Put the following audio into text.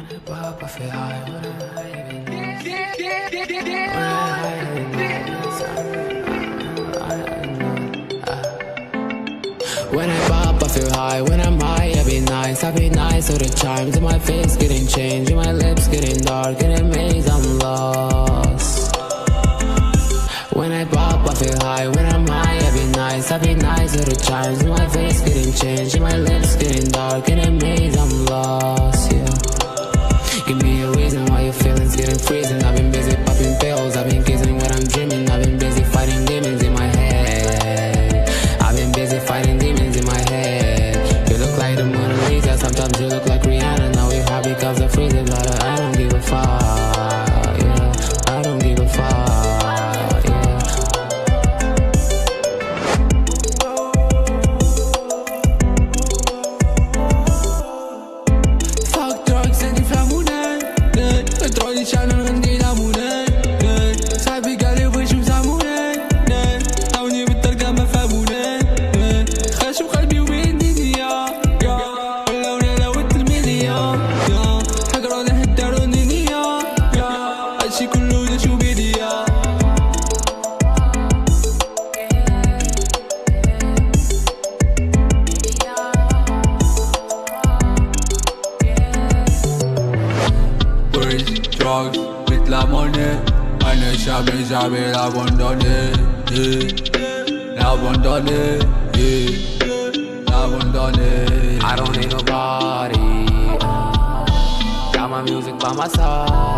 Pop, I feel high when I'm When I pop, I feel high. When I'm high, I be nice. So the chimes in my face getting changed, and my lips getting dark, and it maze, I'm lost. When I pop, I feel high. When I'm high, I be nice. So the chimes in my face getting changed, and my lips getting dark, and it maze, I'm lost. Yeah. Give me a reason why your feelings getting freezing. I've been busy popping pills. I've been kissing when I'm dreaming. I've been busy fighting demons in my head. I've been busy fighting demons in my head. You look like the Mona Lisa. Sometimes you look like Rihanna. Now you're happy cause I'm freezing, but I don't give a fuck. Yeah, I don't give a fuck. Yeah. Fuck drugs and inflammune. Petrol di China non di lamune. Sai picare voi شو زعمونه. عاوني بالطرقة ما فهمونه. خاشم قلبي وبين دنيا. ولا لوت المليا. حقروا له الدار ونينيا. هادشي كله دا شو بيديا. Drugs with la monnaie. Ne jamais l'abandonner. L'abandonner. L'abandonner. I don't need nobody. Got my music by my side.